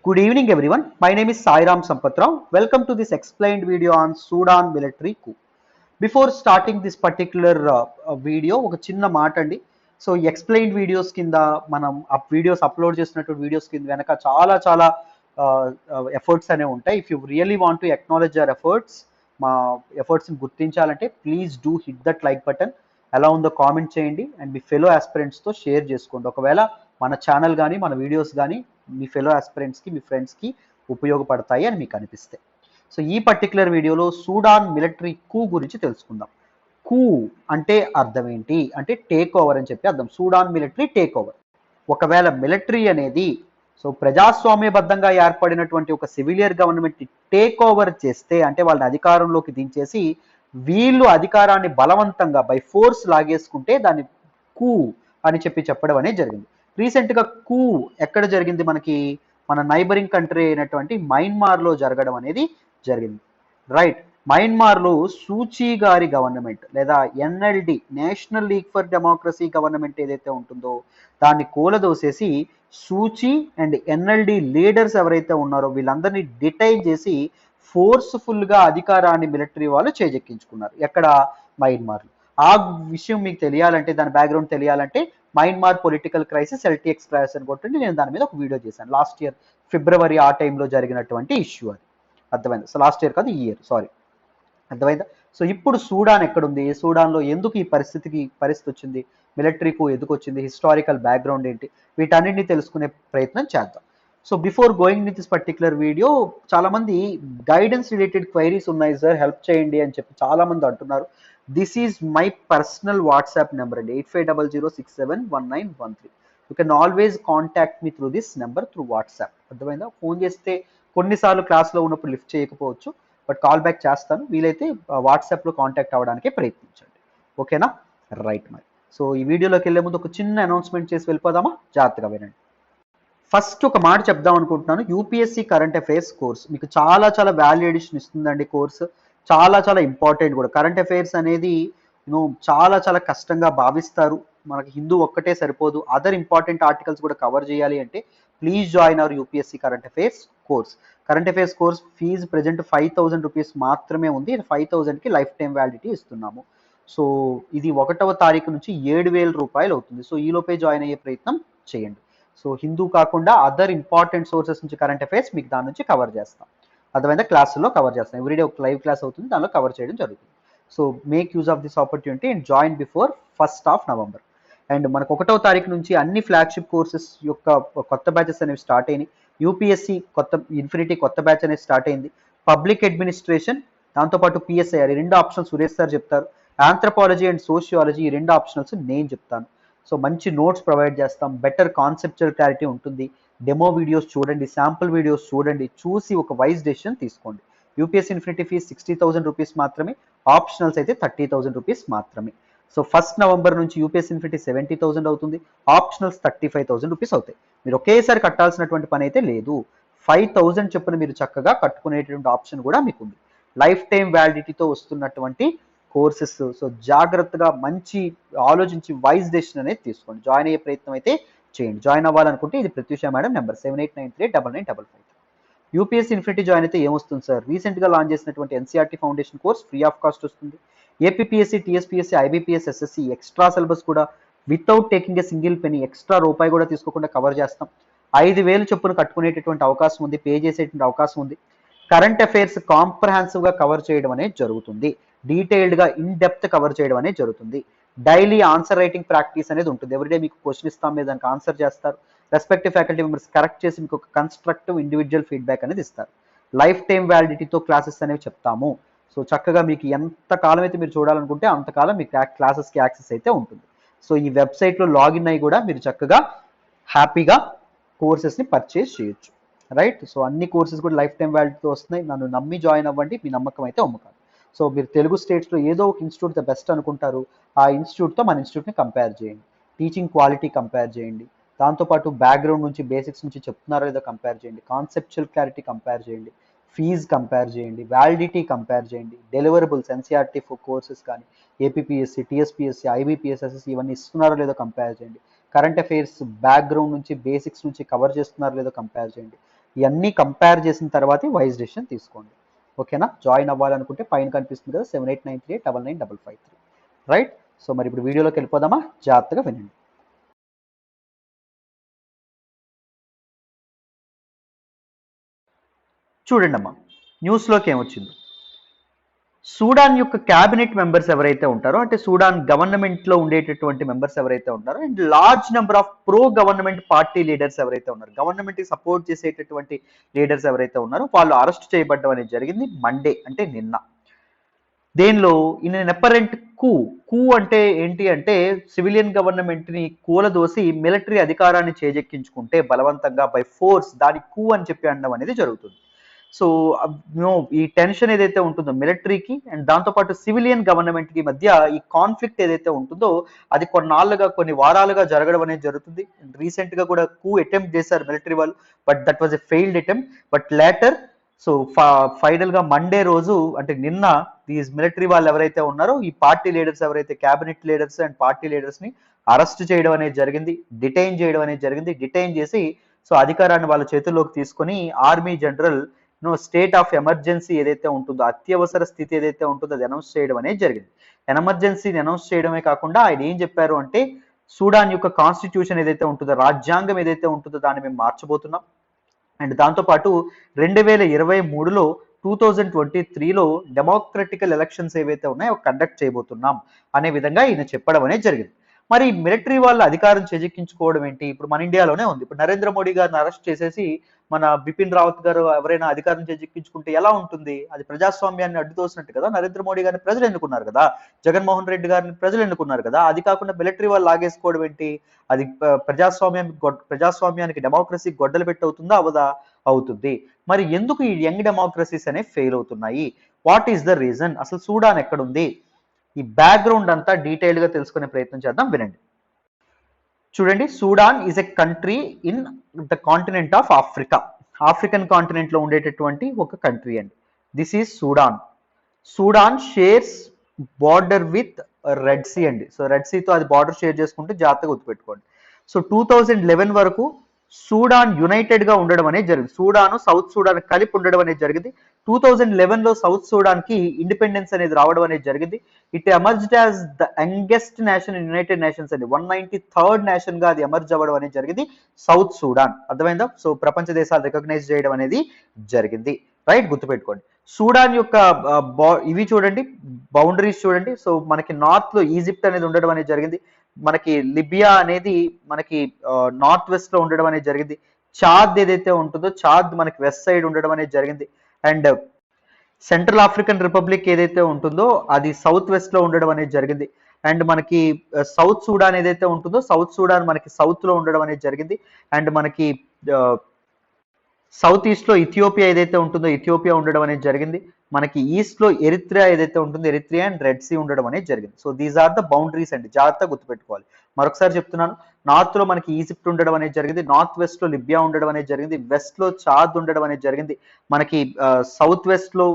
Good evening everyone. My name is Sairam Sampatrao. Welcome to this explained video on Sudan military coup. Before starting this particular video, ఒక చిన్న మాట అండి. So ఈ explained videos కింద మనం videos upload చేసినటువంటి videos కింద వెనక చాలా ఎఫర్ట్స్ అనేవి ఉంటాయి. If you really want to acknowledge our efforts, మా ఎఫర్ట్స్ని గుర్తించాలంటే please do hit that like button. ఎలా ఉందో కామెంట్ చేయండి అండ్ మీ ఫెలో ఆస్పిరెంట్స్తో షేర్ చేసుకోండి. ఒకవేళ మన ఛానల్ కానీ మన వీడియోస్ కానీ మీ ఫెలో ఆస్పిరెంట్స్కి మీ ఫ్రెండ్స్కి ఉపయోగపడతాయి అని మీకు అనిపిస్తే. సో ఈ పర్టికులర్ వీడియోలో సూడాన్ మిలిటరీ కూ గురించి తెలుసుకుందాం. కూ అంటే అర్థం ఏంటి అంటే టేక్ ఓవర్ అని చెప్పి అర్థం. Sudan military take over. ఒకవేళ మిలిటరీ అనేది సో ప్రజాస్వామ్యబద్ధంగా ఏర్పడినటువంటి ఒక సివిలియర్ గవర్నమెంట్ టేక్ ఓవర్ చేస్తే అంటే వాళ్ళని అధికారంలోకి దించేసి వీళ్ళు అధికారాన్ని బలవంతంగా బై ఫోర్స్ లాగేసుకుంటే దాన్ని కూ అని చెప్పడం అనేది జరిగింది. రీసెంట్గా కూ ఎక్కడ జరిగింది? మన నైబరింగ్ కంట్రీ అయినటువంటి మయన్మార్లో జరగడం అనేది జరిగింది. రైట్, మయన్మార్లో సూచీ గారి గవర్నమెంట్ లేదా NLD national league for democracy government ఏదైతే ఉంటుందో దాన్ని కూలదోసేసి సూచీ అండ్ ఎన్ఎల్డి లీడర్స్ ఎవరైతే ఉన్నారో వీళ్ళందరినీ డిటైన్ చేసి ఫోర్స్ఫుల్గా అధికారాన్ని మిలిటరీ వాళ్ళు చేజెక్కించుకున్నారు. ఎక్కడ? మయన్మార్లో. ఆ విషయం మీకు తెలియాలంటే, దాని బ్యాక్గ్రౌండ్ తెలియాలంటే Myanmar political crisis LTX crisis అని కొట్టండి. నేను దాని మీద ఒక వీడియో చేశాను లాస్ట్ ఇయర్ ఫిబ్రవరి ఆ టైంలో జరిగినటువంటి ఇష్యూ అది. అర్థమైంది? సో లాస్ట్ ఇయర్ కాదు, ఈ ఇయర్, సారీ. అర్థమైందా? సో ఇప్పుడు సూడాన్ ఎక్కడుంది, సూడాన్లో ఎందుకు ఈ పరిస్థితి వచ్చింది, మిలిటరీకు ఎందుకు వచ్చింది, హిస్టారికల్ బ్యాక్గ్రౌండ్ ఏంటి, వీటన్నిటిని తెలుసుకునే ప్రయత్నం చేద్దాం. So before going with this particular video, చాలామంది గైడెన్స్ రిలేటెడ్ క్వైరీస్ ఉన్నాయి సార్, హెల్ప్ చేయండి అని చెప్పి చాలామంది అంటున్నారు. This is my personal WhatsApp number అండి, 8500671913. You can always contact me through this number through WhatsApp. అర్థమైందా? ఫోన్ చేస్తే కొన్నిసార్లు క్లాస్లో ఉన్నప్పుడు లిఫ్ట్ చేయకపోవచ్చు, బట్ కాల్ బ్యాక్ చేస్తాను. వీలైతే వాట్సాప్లో కాంటాక్ట్ అవ్వడానికి ప్రయత్నించండి. ఓకేనా? రైట్. మరి సో ఈ వీడియోలోకి వెళ్ళే ముందు ఒక చిన్న అనౌన్స్మెంట్ చేసి వెళ్ళిపోదామా? జాగ్రత్తగా వినండి. ఫస్ట్ ఒక మాట చెప్దాం అనుకుంటున్నాను. యూపీఎస్సీ కరెంట్ అఫైర్స్ కోర్స్ మీకు చాలా వాల్యూ ఎడిషన్ ఇస్తుందండి. కోర్సు చాలా ఇంపార్టెంట్ కూడా. కరెంట్ అఫైర్స్ అనేది చాలా కష్టంగా భావిస్తారు. మనకి హిందూ ఒక్కటే సరిపోదు, అదర్ ఇంపార్టెంట్ ఆర్టికల్స్ కూడా కవర్ చేయాలి అంటే please join our UPSC current affairs course. Current affairs course fee present 5000 rupees మాత్రమే ఉంది. 5000కి లైఫ్ టైం వ్యాలిడిటీ ఇస్తున్నాము. సో ఇది 1వ తారీఖు నుంచి 7000 రూపాయలు అవుతుంది. సో ఈలోపే జాయిన్ అయ్యే ప్రయత్నం చేయండి. సో హిందూ కాకుండా అదర్ ఇంపార్టెంట్ సోర్సెస్ నుంచి కరెంట్ అఫైర్స్ మీకు దాని నుంచి కవర్ చేస్తాం. అర్థమైందా? క్లాసుల్లో కవర్ చేస్తాం. ఎవ్రీడే ఒక లైవ్ క్లాస్ అవుతుంది, దానిలో కవర్ చేయడం జరుగుతుంది. So make use of this opportunity and join before 1st November. And మనకు 1వ తారీఖు నుంచి అన్ని ఫ్లాగ్షిప్ కోర్సెస్ యొక్క కొత్త బ్యాచెస్ అనేవి స్టార్ట్ అయినాయి. యూపీఎస్సీ ఇన్ఫినిటీ కొత్త బ్యాచ్ అనేది స్టార్ట్ అయింది. పబ్లిక్ అడ్మినిస్ట్రేషన్, దాంతోపాటు పిఎస్ఐఆర్, ఈ 2 ఆప్షనల్ సురేష్ సార్ చెప్తారు. ఆంథ్రపాలజీ అండ్ సోషియాలజీ, ఈ 2 ఆప్షనల్స్ నేను చెప్తాను. సో మంచి నోట్స్ ప్రొవైడ్ చేస్తాం, బెటర్ కాన్సెప్చువల్ క్లారిటీ ఉంటుంది. డెమో వీడియోస్ చూడండి, శాంపుల్ వీడియోస్ చూడండి, చూసి ఒక వైజ్ డెసిషన్ తీసుకోండి. యూపీఎస్సీ ఇన్ఫినిటీ ఫీజ్ 60,000 రూపీస్ మాత్రమే, ఆప్షనల్స్ అయితే 30,000 రూపీస్ మాత్రమే. సో 1st November నుంచి యూపీఎస్సీ ఇన్ఫినిటీ 70,000 అవుతుంది, ఆప్షనల్స్ 35,000 రూపీస్ అవుతాయి. మీరు ఒకేసారి కట్టాల్సినటువంటి పని అయితే లేదు. 5,000 చొప్పున మీరు చక్కగా కట్టుకునేటువంటి ఆప్షన్ కూడా మీకు ఉంది. లైఫ్ టైం వ్యాలిడిటీతో వస్తున్నటువంటి కోర్సెస్. సో జాగ్రత్తగా మంచి ఆలోచించి వైజ్ డెసిషన్ అనేది తీసుకోండి. జాయిన్ అయ్యే ప్రయత్నం అయితే చేయండి. జాయిన్ అవ్వాలనుకుంటే ఇది Pratyusha madam number 78939995. UPSC infinity join అయితే ఏమొస్తుంది సార్? రీసెంట్గా లాంచ్ చేసినటువంటి NCERT foundation course free of cost వస్తుంది. APPSC, TSPSC, IBPS, SSC extra syllabus కూడా without taking a single penny, extra రూపాయి కూడా తీసుకోకుండా కవర్ చేస్తాం. 5,000 చొప్పున కట్టుకునేటటువంటి అవకాశం ఉంది, పే చేసేటువంటి అవకాశం ఉంది. కరెంట్ అఫైర్స్ కాంప్రహెన్సివ్గా కవర్ చేయడం అనేది జరుగుతుంది. డీటెయిల్డ్గా ఇన్ డెప్త్ కవర్ చేయడం అనేది జరుగుతుంది. డైలీ ఆన్సర్ రైటింగ్ ప్రాక్టీస్ అనేది ఉంటుంది. ఎవ్రీడే మీకు క్వశ్చన్ ఇస్తాం, మీరు దానికి ఆన్సర్ చేస్తారు. రెస్పెక్టివ్ ఫ్యాకల్టీ మెంబర్స్ కరెక్ట్ చేసి మీకు ఒక కన్స్ట్రక్టివ్ ఇండివిజువల్ ఫీడ్బ్యాక్ అనేది ఇస్తారు. లైఫ్ టైం వ్యాలిడిటీతో క్లాసెస్ అనేవి చెప్తాము. సో చక్కగా మీకు ఎంత కాలం అయితే మీరు చూడాలనుకుంటే అంతకాలం మీకు క్లాసెస్కి యాక్సెస్ అయితే ఉంటుంది. సో ఈ వెబ్సైట్లో లాగిన్ అయ్యి కూడా మీరు చక్కగా హ్యాపీగా కోర్సెస్ని పర్చేస్ చేయొచ్చు. రైట్. సో అన్ని కోర్సెస్ కూడా లైఫ్ టైం వ్యాలిడిటీతో వస్తున్నాయి. నన్ను నమ్మి జాయిన్ అవ్వండి, మీ నమ్మకం అయితే అమ్ముకాదు. సో మీరు తెలుగు స్టేట్స్లో ఏదో ఒక ఇన్స్టిట్యూట్ ద బెస్ట్ అనుకుంటారు, ఆ ఇన్స్టిట్యూట్తో మన ఇన్స్టిట్యూట్ని కంపేర్ చేయండి. టీచింగ్ క్వాలిటీ కంపేర్ చేయండి, దాంతోపాటు బ్యాక్గ్రౌండ్ నుంచి బేసిక్స్ నుంచి చెప్తున్నారో లేదో కంపేర్ చేయండి, కాన్సెప్చువల్ క్లారిటీ కంపేర్ చేయండి, ఫీజ్ కంపేర్ చేయండి, వ్యాలిడిటీ కంపేర్ చేయండి, డెలివరబుల్స్ ఎన్సీఆర్టీ కోర్సెస్ కానీ ఏపీపీఎస్సీ, టీఎస్పీఎస్సీ, ఐబీపీఎస్, ఎస్ఎస్సీ ఇవన్నీ ఇస్తున్నారో లేదో కంపేర్ చేయండి. కరెంట్ అఫైర్స్ బ్యాక్గ్రౌండ్ నుంచి బేసిక్స్ నుంచి కవర్ చేస్తున్నారో లేదో కంపేర్ చేయండి. ఇవన్నీ కంపేర్ చేసిన తర్వాత వైజ్ డెసిషన్ తీసుకోండి. ఓకేనా? జాయిన్ అవ్వాలనుకుంటే పైన కనిపిస్తుంది కదా 7893899553, రైట్? సో మరి ఇప్పుడు వీడియోలోకి వెళ్ళిపోదామా? జాగ్రత్తగా వినండి. చూడండి అమ్మా, న్యూస్లోకి ఏమొచ్చింది. సూడాన్ యొక్క క్యాబినెట్ మెంబర్స్ ఎవరైతే ఉంటారో, అంటే సూడాన్ గవర్నమెంట్లో ఉండేటటువంటి మెంబర్స్ ఎవరైతే ఉంటారో, and large number of pro government party leaders ఎవరైతే ఉన్నారు, గవర్నమెంట్కి సపోర్ట్ చేసేటటువంటి లీడర్స్ ఎవరైతే ఉన్నారో వాళ్ళు అరెస్ట్ చేయబడడం అనేది జరిగింది మండే, అంటే నిన్న. దేనిలో ఇన్ ఎన్ అపరెంట్ కూ అంటే ఏంటి అంటే సివిలియన్ గవర్నమెంట్ ని కూలదోసి మిలిటరీ అధికారాన్ని చేజెక్కించుకుంటే బలవంతంగా బై ఫోర్స్, దాని కూ అని చెప్పి అనడం అనేది జరుగుతుంది. సో ఈ టెన్షన్ ఏదైతే ఉంటుందో మిలిటరీకి అండ్ దాంతోపాటు సివిలియన్ గవర్నమెంట్ కి మధ్య ఈ కాన్ఫ్లిక్ట్ ఏదైతే ఉంటుందో అది కొన్ని వారాలుగా జరగడం అనేది జరుగుతుంది. రీసెంట్ గా కూడా కూ అటెంప్ట్ చేశారు మిలిటరీ వాళ్ళు, but that was a failed attempt. But later so final గా మండే రోజు, అంటే నిన్న, దీస్ మిలిటరీ వాళ్ళు ఎవరైతే ఉన్నారో ఈ పార్టీ లీడర్స్ ఎవరైతే cabinet leaders and party leaders ని అరెస్ట్ చేయడం అనేది జరిగింది, డిటైన్ చేయడం అనేది జరిగింది. డిటైన్ చేసి సో అధికారాన్ని వాళ్ళ చేతుల్లోకి తీసుకొని army general state of emergency ఏదైతే ఉంటుందో, అత్యవసర స్థితి ఏదైతే ఉంటుందో అది అనౌన్స్ చేయడం అనేది జరిగింది. ఎమర్జెన్సీని అనౌన్స్ చేయడమే కాకుండా ఆయన ఏం చెప్పారు అంటే సూడాన్ యొక్క కాన్స్టిట్యూషన్ ఏదైతే ఉంటుందో, రాజ్యాంగం ఏదైతే ఉంటుందో దాన్ని మేము మార్చబోతున్నాం. అండ్ దాంతోపాటు 2023లో 2023లో డెమోక్రటికల్ ఎలక్షన్స్ ఏవైతే ఉన్నాయో కండక్ట్ చేయబోతున్నాం అనే విధంగా ఈయన చెప్పడం అనేది జరిగింది. మరి మిలిటరీ వాళ్ళు అధికారం చేజెక్కించుకోవడం ఏంటి? ఇప్పుడు మన ఇండియాలోనే ఉంది. ఇప్పుడు నరేంద్ర మోడీ గారిని అరెస్ట్ చేసేసి మన బిపిన్ రావత్ గారు ఎవరైనా అధికారం చేజెక్కించుకుంటే ఎలా ఉంటుంది? అది ప్రజాస్వామ్యాన్ని అడ్డుతోసినట్టు కదా. నరేంద్ర మోడీ గారిని ప్రజలు ఎన్నుకున్నారు కదా, జగన్మోహన్ రెడ్డి గారిని ప్రజలు ఎన్నుకున్నారు కదా. అది కాకుండా మిలిటరీ వాళ్ళు లాగేసుకోవడం ఏంటి? అది ప్రజాస్వామ్యానికి డెమోక్రసీ గొడ్డలు పెట్టి అవుతుందా అవదా? అవుతుంది. మరి ఎందుకు ఈ యంగ్ డెమోక్రసీస్ అనేవి ఫెయిల్ అవుతున్నాయి? What is the reason? అసలు సూడాన్ ఎక్కడుంది? ఈ బ్యాక్గ్రౌండ్ అంతా డీటెయిల్ గా తెలుసుకునే ప్రయత్నం చేద్దాం, వినండి. చూడండి, Sudan is a country in the continent of Africa. African continent లో ఉండేటటువంటి ఒక కంట్రీ అండి. This is Sudan. Sudan shares border with Red Sea అండి. సో రెడ్ సీతో అది బార్డర్ షేర్ చేసుకుంటే జాగ్రత్తగా గుర్తుపెట్టుకోండి. సో 2011 వరకు సూడాన్ యునైటెడ్ గా ఉండడం అనేది జరిగింది. సూడాన్ సౌత్ సూడాన్ కలిపి ఉండడం అనేది జరిగింది. 2011లో సౌత్ సూడాన్ కి ఇండిపెండెన్స్ అనేది రావడం అనేది జరిగింది. It emerged as the youngest nation in United nations అండి. 193rd నేషన్ గా అది ఎమర్జ్ అవ్వడం అనేది జరిగింది సౌత్ సూడాన్. అర్థమైందా? సో ప్రపంచ దేశాలు రికగ్నైజ్ చేయడం అనేది జరిగింది, రైట్? గుర్తుపెట్టుకోండి. సూడాన్ యొక్క ఇవి చూడండి, బౌండరీస్ చూడండి. సో మనకి నార్త్ లో ఈజిప్ట్ అనేది ఉండడం అనేది జరిగింది. మనకి లిబియా అనేది మనకి నార్త్ వెస్ట్ లో ఉండడం అనేది జరిగింది. చాద్ ఏదైతే ఉంటుందో చాద్ మనకి వెస్ట్ సైడ్ ఉండడం అనేది జరిగింది. అండ్ సెంట్రల్ ఆఫ్రికన్ రిపబ్లిక్ ఏదైతే ఉంటుందో అది సౌత్ వెస్ట్ లో ఉండడం అనేది జరిగింది. అండ్ మనకి సౌత్ సూడాన్ ఏదైతే ఉంటుందో సౌత్ సూడాన్ మనకి సౌత్ లో ఉండడం అనేది జరిగింది. అండ్ మనకి సౌత్ ఈస్ట్ లో ఇథియోపియా ఏదైతే ఉంటుందో ఇథియోపియా ఉండడం అనేది జరిగింది. మనకి ఈస్ట్ లో ఎరిత్రియా ఏదైతే ఉంటుందో ఎరిత్రియా అండ్ రెడ్ సీ ఉండడం అనేది జరిగింది. So these are the boundaries అండి, జాగ్రత్తగా గుర్తుపెట్టుకోవాలి. మరొకసారి చెప్తున్నాను, నార్త్ లో మనకి ఈజిప్ట్ ఉండడం అనేది జరిగింది, నార్త్ వెస్ట్ లో లిబియా ఉండడం అనేది జరిగింది, వెస్ట్ లో చాద్ ఉండడం అనేది జరిగింది, మనకి సౌత్ వెస్ట్ లో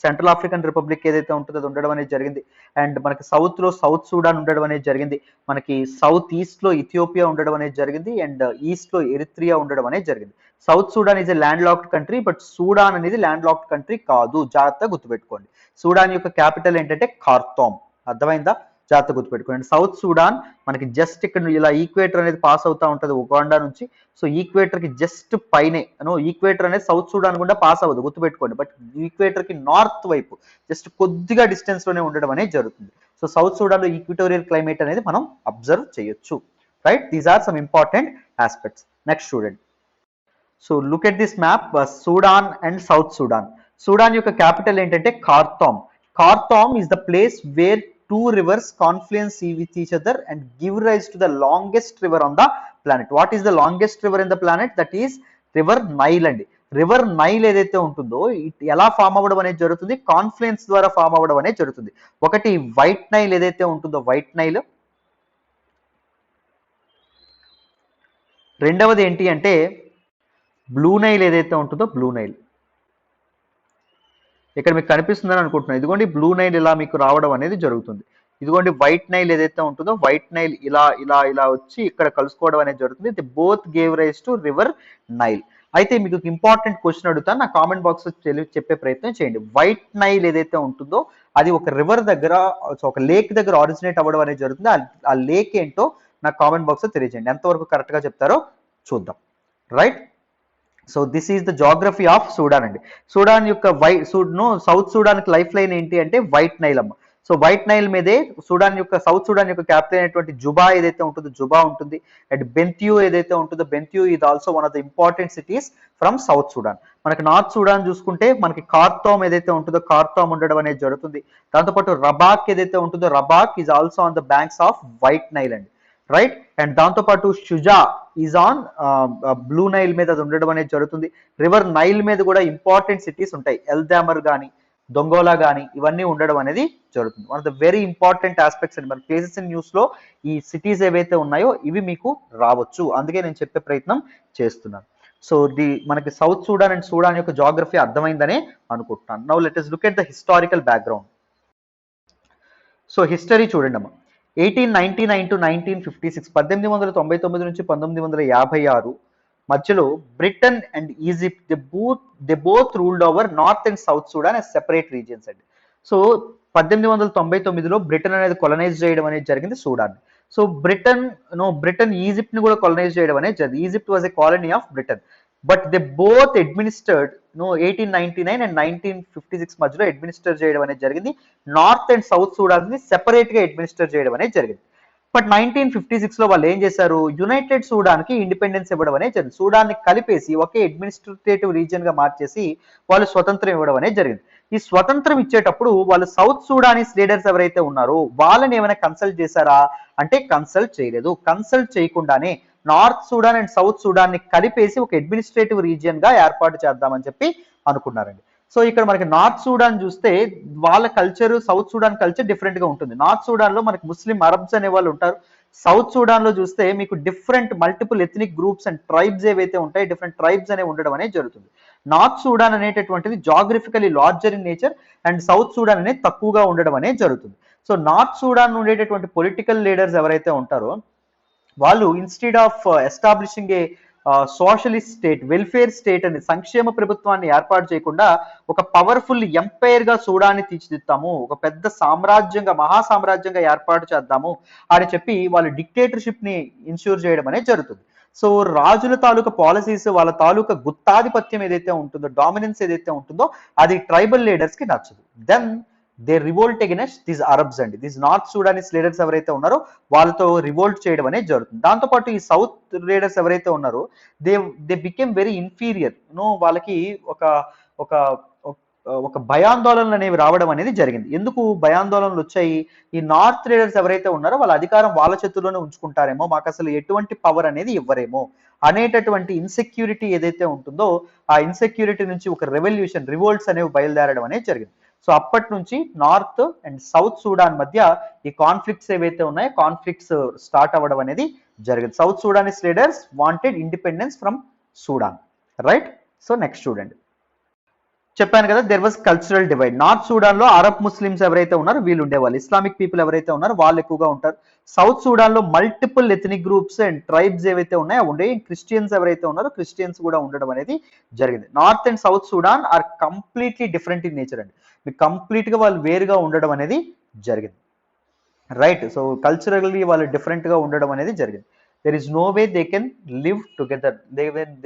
సెంట్రల్ ఆఫ్రికన్ రిపబ్లిక్ ఏదైతే ఉంటుందో అది ఉండడం అనేది జరిగింది. అండ్ మనకి సౌత్ లో సౌత్ సూడాన్ ఉండడం అనేది జరిగింది. మనకి సౌత్ ఈస్ట్ లో ఇథియోపియా ఉండడం అనేది జరిగింది. అండ్ ఈస్ట్ లో ఎరిత్రియా ఉండడం అనేది జరిగింది. South Sudan is a land locked country, but Sudan అనేది ల్యాండ్ లాక్డ్ కంట్రీ కాదు, జాగ్రత్తగా గుర్తుపెట్టుకోండి. సూడాన్ యొక్క క్యాపిటల్ ఏంటంటే ఖార్తూమ్. అర్థమైందా? జాగ్రత్త గుర్తుపెట్టుకోండి. సౌత్ సూడాన్ మనకి జస్ట్ ఇక్కడ ఇలా ఈక్వేటర్ అనేది పాస్ అవుతా ఉంటుంది ఉగాండా నుంచి. సో ఈక్వేటర్ కి జస్ట్ పైనే, ఈక్వేటర్ అనేది సౌత్ సూడాన్ గుండా పాస్ అవ్వదు, గుర్తుపెట్టుకోండి. బట్ ఈక్వేటర్ కి నార్త్ వైపు జస్ట్ కొద్దిగా డిస్టెన్స్ లోనే ఉండడం అనేది జరుగుతుంది. సో సౌత్ సూడాన్ లో ఈక్విటోరియల్ క్లైమేట్ అనేది మనం అబ్జర్వ్ చేయొచ్చు, right? These are some important aspects. Next చూడండి. So look at this map, Sudan and South Sudan. Sudan యొక్క క్యాపిటల్ ఏంటంటే Khartoum. Khartoum is the place where two rivers confluence with each other and give rise to the longest river on the planet. What is the longest river in the planet? That is river Nile అండి. River Nile ఏదైతే ఉంటుందో ఎలా form అవ్వడం అనేది జరుగుతుంది? Confluence ద్వారా form అవ్వడం అనేది జరుగుతుంది. ఒకటి వైట్ నైల్ ఏదైతే ఉంటుందో వైట్ నైల్, రెండవది ఏంటి అంటే బ్లూ నైల్ ఏదైతే ఉంటుందో బ్లూ నైల్. ఇక్కడ మీకు కనిపిస్తుందని అనుకుంటున్నాను. ఇదిగోండి బ్లూ నైల్ ఇలా మీకు రావడం అనేది జరుగుతుంది. ఇదిగోండి వైట్ నైల్ ఏదైతే ఉంటుందో వైట్ నైల్ ఇలా ఇలా ఇలా వచ్చి ఇక్కడ కలుసుకోవడం అనేది జరుగుతుంది. Both gave rise to river Nile. అయితే మీకు ఇంపార్టెంట్ క్వశ్చన్ అడుగుతాను, నా కామెంట్ బాక్స్ లో చెప్పే ప్రయత్నం చేయండి. వైట్ నైల్ ఏదైతే ఉంటుందో అది ఒక రివర్ దగ్గర, ఒక లేక్ దగ్గర ఆరిజినేట్ అవ్వడం అనేది జరుగుతుంది. ఆ లేక్ ఏంటో నా కామెంట్ బాక్స్ లో తెలియజేయండి. ఎంతవరకు కరెక్ట్ గా చెప్తారో చూద్దాం. Right, so this is the geography of Sudan అండి. సూడాన్ యొక్క సౌత్ సూడాన్ కి లైఫ్ లైన్ ఏంటి అంటే వైట్ నైల్ అమ్మ. సో వైట్ నైల్ మీదే సౌత్ సూడాన్ యొక్క క్యాపిటల్ అయినటువంటి జుబా ఏదైతే ఉంటుందో జుబా ఉంటుంది. అండ్ బెంతియూ ఏదైతే ఉంటుందో బెంతియూ ఇది also one of the important cities from south Sudan. మనకి నార్త్ సూడాన్ చూసుకుంటే మనకి కార్తోమ్ ఏదైతే ఉంటుందో కార్తోమ్ ఉండడం అనేది జరుగుతుంది. దాంతోపాటు రబాక్ ఏదైతే ఉంటుందో Rabak is also on the banks of White Nile అండి. రైట్, అండ్ దాంతోపాటు షుజా ఈజ్ ఆన్ బ్లూ నైల్ మీద అది ఉండడం అనేది జరుగుతుంది. రివర్ నైల్ మీద కూడా ఇంపార్టెంట్ సిటీస్ ఉంటాయి, ఎల్దామర్ కానీ దొంగోలా కానీ ఇవన్నీ ఉండడం అనేది జరుగుతుంది. One of the very important aspects అండి. మన ప్లేసెస్ ఇన్ న్యూస్ లో ఈ సిటీస్ ఏవైతే ఉన్నాయో ఇవి మీకు రావచ్చు, అందుకే నేను చెప్పే ప్రయత్నం చేస్తున్నాను. సో మనకి సౌత్ సూడాన్ అండ్ సూడాన్ యొక్క జాగ్రఫీ అర్థమైందనే అనుకుంటున్నాను. Now let us look at the historical background. So history చూడండి అమ్మా. 1899 టు 1956 1899 నుంచి 1956 మధ్యలో Britain and Egypt they both ruled over north and South Sudan as separate regions అండి. So 1899లో Britain అనేది కొలనైజ్ చేయడం అనేది జరిగింది సూడాన్. సో బ్రిటన్ ఈజిప్ట్ ని కూడా కొలనైజ్ చేయడం అనేది జరిగింది. Egypt was a colony of Britain, but they both administered 1899 and 1956 మధ్యలో అడ్మినిస్టర్ చేయడం అనేది జరిగింది. నార్త్ అండ్ సౌత్ సూడాన్ ని సెపరేట్ గా అడ్మినిస్టర్ చేయడం అనేది జరిగింది. బట్ 1956లో వాళ్ళు ఏం చేశారు, యునైటెడ్ సూడాన్ కి ఇండిపెండెన్స్ ఇవ్వడం అనేది జరిగింది. సూడాన్ ని కలిపేసి ఒకే అడ్మినిస్ట్రేటివ్ రీజియన్ గా మార్చేసి వాళ్ళు స్వతంత్రం ఇవ్వడం అనేది జరిగింది. ఈ స్వతంత్రం ఇచ్చేటప్పుడు వాళ్ళు సౌత్ సూడానీస్ లీడర్స్ ఎవరైతే ఉన్నారో వాళ్ళని ఏమైనా కన్సల్ట్ చేశారా అంటే కన్సల్ట్ చేయలేదు. కన్సల్ట్ చేయకుండానే north Sudan and South Sudan ని కలిపేసి ఒక అడ్మినిస్ట్రేటివ్ రీజియన్ గా ఏర్పాటు చేద్దామని చెప్పి అనుకున్నారండి. సో ఇక్కడ మనకి నార్త్ సూడాన్ చూస్తే వాళ్ళ culture south Sudan culture different గా ఉంటుంది. నార్త్ సూడాన్ లో మనకి ముస్లిం అరబ్స్ అనే వాళ్ళు ఉంటారు. సౌత్ సూడాన్ లో చూస్తే మీకు different multiple ethnic groups and tribes ఏవైతే ఉంటాయి, డిఫరెంట్ ట్రైబ్స్ అనేవి ఉండడం అనేది జరుగుతుంది. నార్త్ సూడాన్ అనేటటువంటిది geographically larger in nature and South Sudan అనేది తక్కువగా ఉండడం అనేది జరుగుతుంది. సో నార్త్ సూడాన్ ఉండేటటువంటి పొలిటికల్ లీడర్స్ ఎవరైతే ఉంటారో వాళ్ళు instead of establishing a socialist state, welfare state అనే సంక్షేమ ప్రభుత్వాన్ని ఏర్పాటు చేయకుండా ఒక పవర్ఫుల్ ఎంపైర్ గా సూడాన్ని తీర్చిదిద్దాము, ఒక పెద్ద సామ్రాజ్యంగా మహా సామ్రాజ్యంగా ఏర్పాటు చేద్దాము అని చెప్పి వాళ్ళు డిక్టేటర్షిప్ ని ఇన్ష్యూర్ చేయడం అనేది జరుగుతుంది. సో రాజుల తాలూకా పాలసీస్, వాళ్ళ తాలూకా గుత్తాధిపత్యం ఏదైతే ఉంటుందో, డామినెన్స్ ఏదైతే ఉంటుందో అది ట్రైబల్ లీడర్స్ కి నచ్చదు. Then they revolt against these Arabs అండి. దీస్ నార్త్ సూడానీస్ లీడర్స్ ఎవరైతే ఉన్నారో వాళ్ళతో రివోల్ట్ చేయడం అనేది జరుగుతుంది. దాంతోపాటు ఈ సౌత్ లీడర్స్ ఎవరైతే ఉన్నారో దే బికెమ్ వెరీ ఇన్ఫీరియర్. వాళ్ళకి ఒక ఒక ఒక భయాందోళనలు అనేవి రావడం అనేది జరిగింది. ఎందుకు భయాందోళనలు వచ్చాయి, ఈ నార్త్ లీడర్స్ ఎవరైతే ఉన్నారో వాళ్ళ అధికారం వాళ్ళ చేతుల్లోనే ఉంచుకుంటారేమో, మాకు అసలు ఎటువంటి పవర్ అనేది ఇవ్వరేమో అనేటటువంటి ఇన్సెక్యూరిటీ ఏదైతే ఉంటుందో ఆ ఇన్సెక్యూరిటీ నుంచి ఒక రివోల్ట్స్ అనేవి బయలుదేరడం అనేది జరిగింది. సో అప్పటి నుంచి నార్త్ అండ్ సౌత్ సూడాన్ మధ్య ఈ కాన్ఫ్లిక్ట్స్ ఏవైతే ఉన్నాయో కాన్ఫ్లిక్ట్స్ స్టార్ట్ అవ్వడం అనేది జరిగింది. South Sudanese leaders wanted independence from Sudan. Right, so next చూడండి. చెప్పాను కదా there was cultural divide. North Sudan లో అరబ్ ముస్లిమ్స్ ఎవరైతే ఉన్నారో వీళ్ళు ఉండేవాళ్ళు, ఇస్లామిక్ పీపుల్ ఎవరైతే ఉన్నారో వాళ్ళు ఎక్కువగా ఉంటారు. సౌత్ సూడాన్ లో multiple ethnic groups and tribes ఏవైతే ఉన్నాయో ఉండే, క్రిస్టియన్స్ ఎవరైతే ఉన్నారో క్రిస్టియన్స్ కూడా ఉండడం అనేది జరిగింది. North and South Sudan are completely different in nature అండి. కంప్లీట్ గా వాళ్ళు వేరుగా ఉండడం అనేది జరిగింది. రైట్, సో కల్చరల్లీ వాళ్ళు డిఫరెంట్ గా ఉండడం అనేది జరిగింది. There is no way they can live together,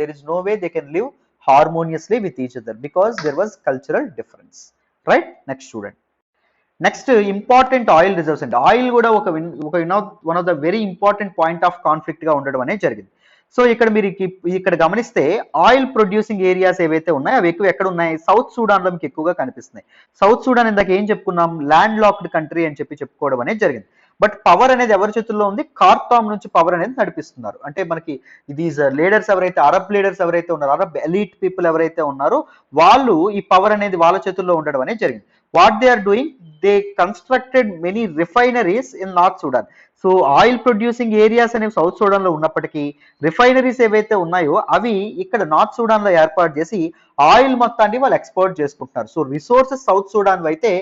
there is no way they can live harmoniously with each other because there was cultural difference. Right, next student. Next important oil reserves అండి. Oil కూడా ఒక one of the very important point of conflict గా ఉండడం అనేది జరిగింది. So ఇక్కడ మీరు ఇక్కడ గమనిస్తే ఆయిల్ ప్రొడ్యూసింగ్ ఏరియాస్ ఏవైతే ఉన్నాయో అవి ఎక్కువ ఎక్కడ ఉన్నాయి, సౌత్ సూడాన్ లో మీకు ఎక్కువగా కనిపిస్తున్నాయి. సౌత్ సూడాన్ ఇందాక ఏం చెప్పుకున్నాం, ల్యాండ్ లాక్డ్ కంట్రీ అని చెప్పుకోవడం అనేది జరిగింది. బట్ పవర్ అనేది ఎవరి చేతుల్లో ఉంది, కార్తామ్ నుంచి పవర్ అనేది నడిపిస్తున్నారు. అంటే మనకి దీస్ లీడర్స్ ఎవరైతే అరబ్ లీడర్స్ ఎవరైతే ఉన్నారో, అరబ్ ఎలీట్ పీపుల్ ఎవరైతే ఉన్నారో వాళ్ళు ఈ పవర్ అనేది వాళ్ళ చేతుల్లో ఉండడం అనేది జరిగింది. What they are doing, they constructed many refineries in North Sudan. So oil producing areas అనేవి సౌత్ సూడాన్ లో ఉన్నప్పటికీ రిఫైనరీస్ ఏవైతే ఉన్నాయో అవి ఇక్కడ నార్త్ సూడాన్ లో ఏర్పాటు చేసి ఆయిల్ మొత్తాన్ని వాళ్ళు ఎక్స్పోర్ట్ చేసుకుంటున్నారు. సో రిసోర్సెస్ సౌత్ సూడాన్ అయితే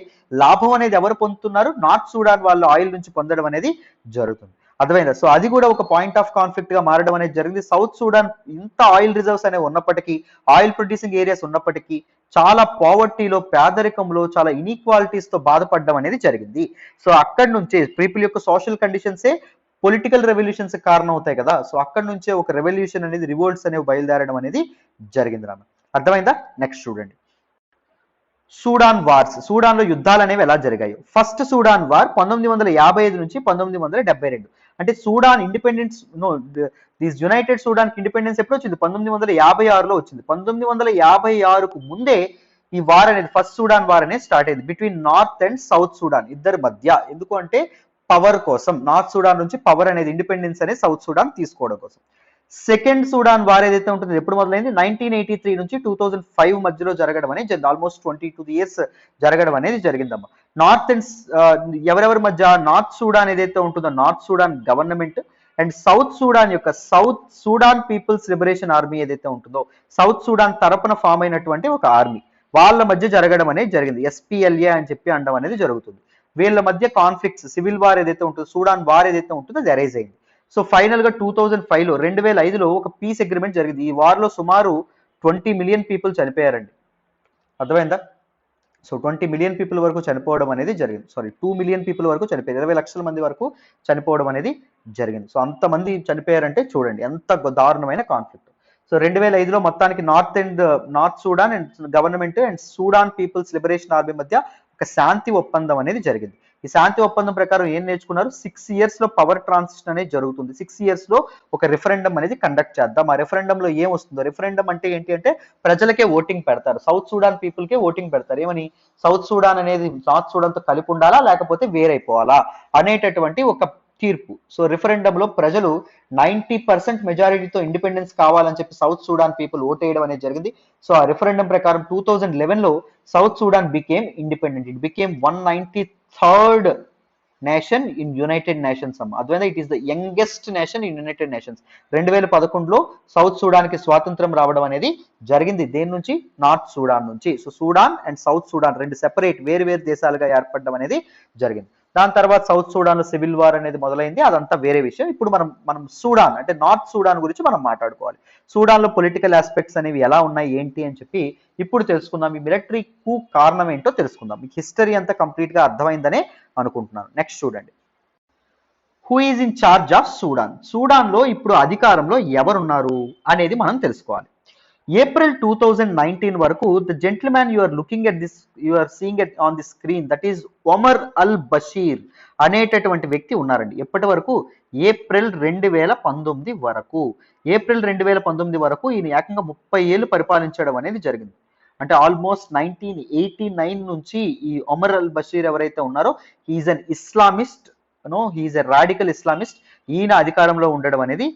లాభం అనేది ఎవరు పొందుతున్నారు, నార్త్ సూడాన్ వాళ్ళు ఆయిల్ నుంచి పొందడం అనేది జరుగుతుంది. అర్థమైందా? సో అది కూడా ఒక పాయింట్ ఆఫ్ కాన్ఫ్లిక్ట్ గా మారడం అనేది జరిగింది. సౌత్ సూడాన్ ఇంత ఆయిల్ రిజర్వ్స్ అనేవి ఉన్నప్పటికీ, ఆయిల్ ప్రొడ్యూసింగ్ ఏరియాస్ ఉన్నప్పటికీ చాలా పావర్టీలో, పేదరికంలో, చాలా ఇన్ఈక్వాలిటీస్ తో బాధపడడం అనేది జరిగింది. సో అక్కడి నుంచే పీపుల్ యొక్క సోషల్ కండిషన్సే పొలిటికల్ రెవల్యూషన్స్ కారణం అవుతాయి కదా. సో అక్కడి నుంచే ఒక రెవల్యూషన్ అనేది, రివోల్ట్స్ అనేవి బయలుదేరడం అనేది జరిగింది రామ. అర్థమైందా? నెక్స్ట్ చూడండి. సూడాన్ వార్స్, సూడాన్ లో యుద్ధాలు అనేవి ఎలా జరిగాయి. ఫస్ట్ సూడాన్ వార్ 1955 నుంచి 1972. అంటే Sudan independence this United Sudan independence ఎప్పుడు వచ్చింది? 1956లో వచ్చింది. 1956కు ముందే ఈ వార్ అనేది, ఫస్ట్ సూడాన్ వార్ అనేది స్టార్ట్ అయింది between north and South Sudan ఇద్దరి మధ్య. ఎందుకు అంటే పవర్ కోసం, నార్త్ సూడాన్ నుంచి పవర్ అనేది, ఇండిపెండెన్స్ అనేది సౌత్ సూడాన్ తీసుకోవడం కోసం. సెకండ్ సూడాన్ వార్ ఏదైతే ఉంటుందో ఎప్పుడు మొదలైంది? 1983 నుంచి 2005 మధ్యలో జరగడం అనేది జరిగింది. ఆల్మోస్ట్ 22 ఇయర్స్ జరగడం అనేది జరిగిందమ్మా. నార్త్ అండ్ ఎవరెవరి మధ్య? నార్త్ సూడాన్ ఏదైతే ఉంటుందో, North Sudan government and South Sudan యొక్క South Sudan People's Liberation Army ఏదైతే ఉంటుందో, సౌత్ సూడాన్ తరపున ఫామ్ అయినటువంటి ఒక ఆర్మీ, వాళ్ళ మధ్య జరగడం అనేది జరిగింది. SPLA అని చెప్పి అనడం అనేది జరుగుతుంది. వీళ్ళ మధ్య కాన్ఫ్లిక్ట్స్, సివిల్ వార్ ఏదైతే ఉంటుందో, సూడాన్ వార్ ఏదైతే ఉంటుందో అది అరైజ్ అయింది. సో ఫైనల్ గా 2005లో 2005లో ఒక పీస్ అగ్రిమెంట్ జరిగింది. ఈ వార్ లో సుమారు 20 మిలియన్ పీపుల్ చనిపోయారండి. అర్థమైందా? సో 20 మిలియన్ పీపుల్ వరకు చనిపోవడం అనేది జరిగింది. సారీ, 2 మిలియన్ పీపుల్ వరకు చనిపోయారు. 20 లక్షల మంది వరకు చనిపోవడం అనేది జరిగింది. సో అంతమంది చనిపోయారంటే చూడండి ఎంత దారుణమైన కాన్ఫ్లిక్ట్. సో 2005లో మొత్తానికి North Sudan and government and Sudan People's Liberation Army మధ్య ఒక శాంతి ఒప్పందం అనేది జరిగింది. ఈ శాంతి ఒప్పందం ప్రకారం ఏం నేర్చుకున్నారు? 6 ఇయర్స్ లో పవర్ ట్రాన్సిషన్ అనేది జరుగుతుంది. 6 ఇయర్స్ లో ఒక రిఫరెండం అనేది కండక్ట్ చేద్దాం. ఆ రిఫరెండంలో ఏం వస్తుందో, రిఫరెండం అంటే ఏంటి అంటే ప్రజలకే ఓటింగ్ పెడతారు. సౌత్ సూడాన్ పీపుల్ కే ఓటింగ్ పెడతారు. ఏమని? సౌత్ సూడాన్ అనేది నార్త్ సూడాన్ తో కలిపి ఉండాలా లేకపోతే వేరైపోవాలా అనేటటువంటి ఒక తీర్పు. సో రిఫరెండంలో ప్రజలు 90% మెజారిటీతో ఇండిపెండెన్స్ కావాలని చెప్పి సౌత్ సూడాన్ పీపుల్ ఓటేయడం అనేది జరిగింది. సో ఆ రిఫరెండం ప్రకారం 2011లో South Sudan became independent. It became 193rd nation in United Nations అమ్మ. అర్థమైందా? It is the youngest nation in United Nations. 2011లో సౌత్ సూడాన్ కి స్వాతంత్రం రావడం అనేది జరిగింది. దేని నుంచి? నార్త్ సూడాన్ నుంచి. So Sudan and South Sudan రెండు సెపరేట్, వేరు వేరు దేశాలుగా ఏర్పడడం అనేది జరిగింది. దాని తర్వాత సౌత్ సూడాన్ లో సివిల్ వార్ అనేది మొదలైంది. అదంతా వేరే విషయం. ఇప్పుడు మనం సూడాన్ అంటే నార్త్ సూడాన్ గురించి మనం మాట్లాడుకోవాలి. సూడాన్ లో పొలిటికల్ ఆస్పెక్ట్స్ అనేవి ఎలా ఉన్నాయి ఏంటి అని చెప్పి ఇప్పుడు తెలుసుకుందాం. ఈ మిలిటరీ కు కారణం ఏంటో తెలుసుకుందాం. మీకు హిస్టరీ అంతా కంప్లీట్ గా అర్థమైందనే అనుకుంటున్నాను. నెక్స్ట్ చూడండి. Who is in charge of Sudan? Sudan లో ఇప్పుడు అధికారంలో ఎవరున్నారు అనేది మనం తెలుసుకోవాలి. ఏప్రిల్ 2019 వరకు the gentleman you are looking at this, you are seeing at on the screen, that is Omar al Bashir అనేటటువంటి వ్యక్తి ఉన్నారండి. ఎప్పటి వరకు? ఏప్రిల్ 2019 వరకు. ఏప్రిల్ 2019 వరకు ఈయన ఏకంగా 30 ఏళ్ళు పరిపాలించడం అనేది జరిగింది. అంటే ఆల్మోస్ట్ 1989 నుంచి ఈ ఒమర్ అల్ బషీర్ ఎవరైతే ఉన్నారో, he's an Islamist, he's a radical Islamist. ఈయన అధికారంలో ఉండడం అనేది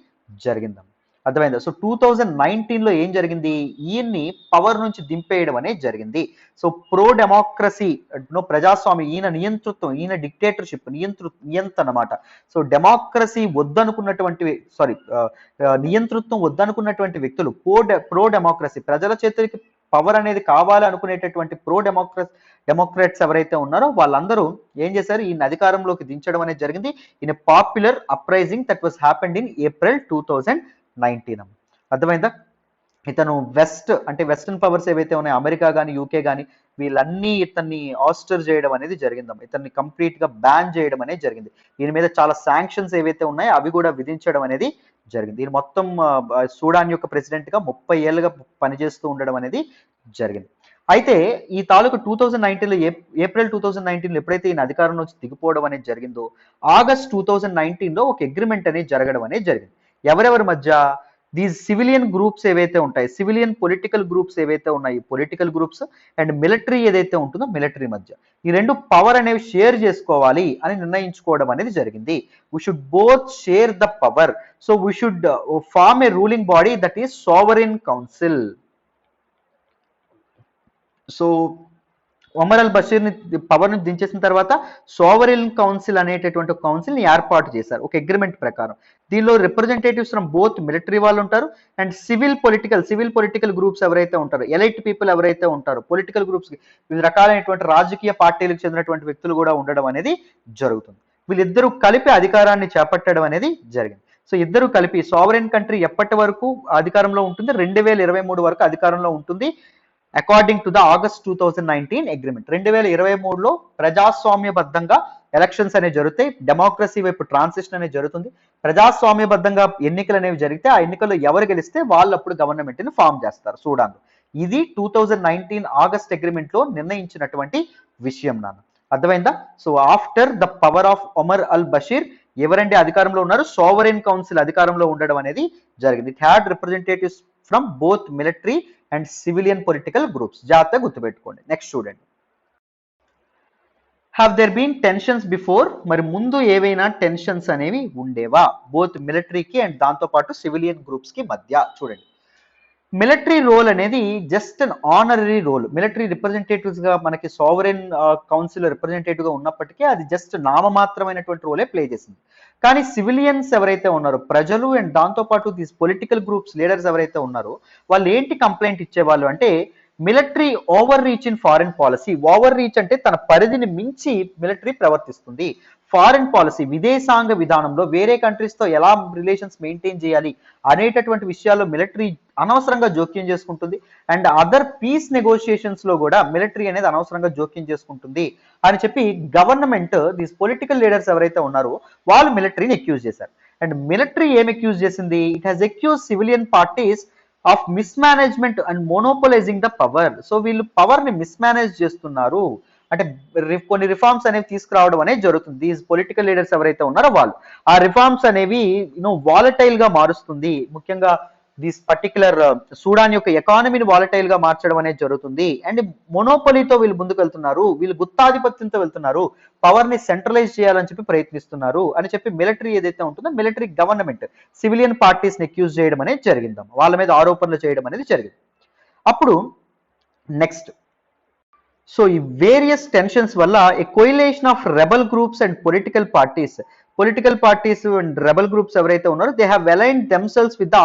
జరిగింది. అర్థమైందా? సో 2019లో ఏం జరిగింది? ఈయన్ని పవర్ నుంచి దింపేయడం అనేది జరిగింది. సో ప్రో డెమోక్రసీ, ప్రజాస్వామ్యం, ఈయన నియంతృత్వం, ఈయన డిక్టేటర్షిప్, నియంత్రణ అన్నమాట. సో డెమోక్రసీ వద్దనుకున్నటువంటి, నియంతృత్వం వద్దనుకున్నటువంటి వ్యక్తులు, ప్రో డెమోక్రసీ, ప్రజల చేతులకి పవర్ అనేది కావాలి అనుకునేటటువంటి డెమోక్రాట్స్ ఎవరైతే ఉన్నారో వాళ్ళందరూ ఏం చేశారు? ఈయన అధికారంలోకి దించడం అనేది జరిగింది. ఈయన popular uprising that was happened in April 2019. అర్థమైందా? ఇతను వెస్టర్న్ పవర్స్ ఏవైతే ఉన్నాయో, అమెరికా కానీ యూకే కానీ, వీళ్ళన్నీ ఇతన్ని ఆస్టర్ చేయడం అనేది జరిగిందమ్మా. ఇతన్ని కంప్లీట్ గా బ్యాన్ చేయడం అనేది జరిగింది. దీని మీద చాలా శాంక్షన్స్ ఏవైతే ఉన్నాయో అవి కూడా విధించడం అనేది జరిగింది. దీని మొత్తం సూడాన్ యొక్క ప్రెసిడెంట్ గా 30 ఏళ్ళుగా పనిచేస్తూ ఉండడం అనేది జరిగింది. అయితే ఈ తాలూకు 2019లో, ఏప్రిల్ 2019లో ఎప్పుడైతే ఈయన అధికారం నుంచి దిగిపోవడం అనేది జరిగిందో, ఆగస్ట్ 2019లో ఒక అగ్రిమెంట్ అనేది జరగడం అనేది జరిగింది. ఎవరెవరి మధ్య? దీస్ సివిలియన్ గ్రూప్స్ ఏవైతే ఉంటాయి, సివిలియన్ పొలిటికల్ గ్రూప్స్ ఏవైతే ఉన్నాయి, పొలిటికల్ గ్రూప్స్ అండ్ మిలిటరీ ఏదైతే ఉంటుందో మిలిటరీ మధ్య ఈ రెండు పవర్ అనేవి షేర్ చేసుకోవాలి అని నిర్ణయించుకోవడం అనేది జరిగింది. We should both share the power. So we should form a ruling body that is sovereign council. So Omar al Bashir ని పవర్ నుంచి దించేసిన తర్వాత సోవరెన్ కౌన్సిల్ అనేటటువంటి ఒక కౌన్సిల్ ని ఏర్పాటు చేశారు ఒక అగ్రిమెంట్ ప్రకారం. దీనిలో రిప్రజెంటేటివ్స్ ఫ్రమ్ బోత్ మిలిటరీ వాళ్ళు ఉంటారు అండ్ సివిల్ పొలిటికల్ గ్రూప్స్ ఎవరైతే ఉంటారో, ఎలైట్ పీపుల్ ఎవరైతే ఉంటారో, పొలిటికల్ గ్రూప్స్ వివిధ రకాలైనటువంటి రాజకీయ పార్టీలకు చెందినటువంటి వ్యక్తులు కూడా ఉండడం అనేది జరుగుతుంది. వీళ్ళిద్దరూ కలిపి అధికారాన్ని చేపట్టడం అనేది జరిగింది. సో ఇద్దరు కలిపి సావరెన్ కంట్రీ ఎప్పటి వరకు అధికారంలో ఉంటుంది, 2023 వరకు అధికారంలో ఉంటుంది. According to the August 2019 agreement 2023లో ప్రజాస్వామ్యబద్ధంగా ఎలక్షన్స్ అనేవి జరుగుతాయి, డెమోక్రసీ వైపు ట్రాన్సిషన్ అనేది జరుగుతుంది, ప్రజాస్వామ్యబద్ధంగా ఎన్నికలు అనేవి జరిగితే ఆ ఎన్నికల్లో ఎవరు గెలిస్తే వాళ్ళు అప్పుడు గవర్నమెంట్ ని ఫామ్ చేస్తారు సూడాన్. ఇది 2019 ఆగస్ట్ అగ్రిమెంట్ లో నిర్ణయించినటువంటి విషయం నాన్న. అర్థమైందా? So after the power of Omar al Bashir ఎవరంటే అధికారంలో ఉన్నారు, సోవరెన్ కౌన్సిల్ అధికారంలో ఉండడం అనేది జరిగింది. It had representatives from both military and civilian political groups. జాగ్రత్తగా గుర్తుపెట్టుకోండి. నెక్స్ట్ చూడండి. Have there been tensions before, మరి ముందు ఏవైనా టెన్షన్స్ అనేవి ఉండేవా బోత్ మిలిటరీకి అండ్ దాంతో పాటు సివిలియన్ గ్రూప్స్ కి మధ్య? చూడండి, మిలిటరీ రోల్ అనేది just an honorary role. Military representatives గా మనకి సావరెన్ కౌన్సిల్ రిప్రజెంటేటివ్ గా ఉన్నప్పటికీ అది జస్ట్ నామమాత్రమైనటువంటి రోలే ప్లే చేసింది. కానీ సివిలియన్స్ ఎవరైతే ఉన్నారో, ప్రజలు అండ్ దాంతో పాటు దీస్ పొలిటికల్ గ్రూప్స్ లీడర్స్ ఎవరైతే ఉన్నారో వాళ్ళు ఏంటి కంప్లైంట్ ఇచ్చేవాళ్ళు అంటే, military over reach in foreign policy. Over reach అంటే తన పరిధిని మించి మిలిటరీ ప్రవర్తిస్తుంది. ఫారిన్ పాలసీ విదేశాంగ విధానంలో వేరే కంట్రీస్ తో ఎలా రిలేషన్స్ మెయింటైన్ చేయాలి అనేటటువంటి విషయాల్లో మిలిటరీ అనవసరంగా జోక్యం చేసుకుంటుంది. అండ్ అదర్ పీస్ నెగోషియేషన్స్ లో కూడా మిలిటరీ అనేది అనవసరంగా జోక్యం చేసుకుంటుంది అని చెప్పి గవర్నమెంట్ దీస్ పొలిటికల్ లీడర్స్ ఎవరైతే ఉన్నారో వాళ్ళు మిలిటరీని అక్యూజ్ చేశారు. అండ్ మిలిటరీ ఏం అక్యూజ్ చేసింది? It has accuse civilian parties of mismanagement and monopolizing the power. So వీళ్ళు పవర్ ని మిస్మేనేజ్ చేస్తున్నారు అంటే కొన్ని రిఫార్మ్స్ అనేవి తీసుకురావడం అనేది జరుగుతుంది. దీస్ పొలిటికల్ లీడర్స్ ఎవరైతే ఉన్నారో వాళ్ళు ఆ రిఫార్మ్స్ అనేవి వాలటైల్ గా మారుస్తుంది. ముఖ్యంగా దిస్ పర్టికులర్ సూడాన్ యొక్క ఎకానమీని వాలటైల్ గా మార్చడం అనేది జరుగుతుంది. అండ్ మొనోపొలీతో వీళ్ళు ముందుకు వెళ్తున్నారు, వీళ్ళు గుత్తాధిపత్యంతో వెళ్తున్నారు, పవర్ ని సెంట్రలైజ్ చేయాలని చెప్పి ప్రయత్నిస్తున్నారు అని చెప్పి మిలిటరీ ఏదైతే ఉంటుందో మిలిటరీ గవర్నమెంట్ సివిలియన్ పార్టీస్ ని అక్యూజ్ చేయడం అనేది జరిగింది, వాళ్ళ మీద ఆరోపణలు చేయడం అనేది జరిగింది. అప్పుడు నెక్స్ట్, సో ఈ వేరియస్ టెన్షన్స్ వల్ల a coalition of rebel groups and political parties and rebel groups ఎవరైతే ఉన్నారో they have aligned themselves with the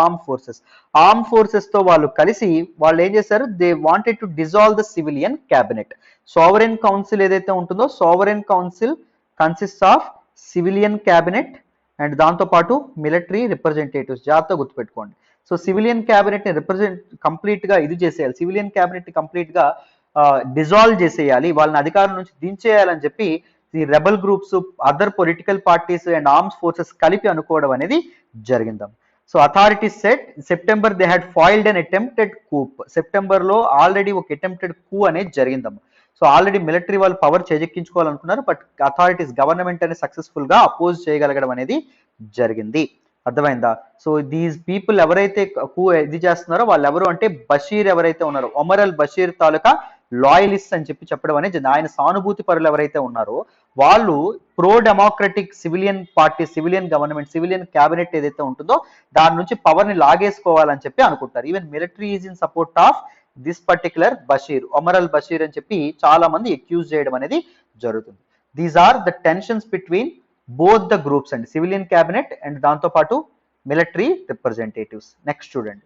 arm forces తో వాళ్ళు కలిసి వాళ్ళు ఏం చేశారు, they wanted to dissolve the civilian cabinet. Sovereign council ఏదైతే ఉంటుందో sovereign council consist of civilian cabinet and దాంతో పాటు మిలిటరీ రిప్రజెంటేటివ్స్. జాగ్రత్తగా గుర్తుపెట్టుకోండి. సో సివిలియన్ క్యాబినెట్ ని కంప్లీట్ గా ఇది చేసేయాలి, సివిలియన్ క్యాబినెట్ ని కంప్లీట్ గా డిజాల్వ్ చేసేయాలి, వాళ్ళని అధికారం నుంచి దించేయాలని చెప్పి ఈ rebel groups, other political parties and arms forces కలిపి అనుకోవడం అనేది జరిగిందాం. So authorities said September they had foiled an attempted coup. September లో ఆల్రెడీ ఒక అటెంప్టెడ్ కూ అనేది జరిగిందాం. సో ఆల్రెడీ మిలిటరీ వాళ్ళు పవర్ చేజెక్కించుకోవాలనుకున్నారు, బట్ అథారిటీస్ గవర్నమెంట్ అనేది సక్సెస్ఫుల్ గా అపోజ్ చేయగలగడం అనేది జరిగింది. అర్థమైందా? సో దీస్ పీపుల్ ఎవరైతే ఇది చేస్తున్నారో వాళ్ళు ఎవరు అంటే బషీర్ ఎవరైతే ఉన్నారో, ఒమర్ అల్ బషీర్ తాలూకా లాయలిస్ట్ అని చెప్పి చెప్పడం అనేది, ఆయన సానుభూతి పరులు ఎవరైతే ఉన్నారో వాళ్ళు pro democratic civilian party, civilian government, civilian cabinet ఏదైతే ఉంటుందో దాని నుంచి పవర్ ని లాగేసుకోవాలని చెప్పి అనుకుంటారు. Even military is in support of this particular Bashir, Omar al Bashir అని చెప్పి చాలా మంది అక్యూజ్ చేయడం అనేది జరుగుతుంది. These are the tensions between both the groups and civilian cabinet and దాంతో పాటు మిలిటరీ రిప్రజెంటేటివ్స్. నెక్స్ట్ చూడండి.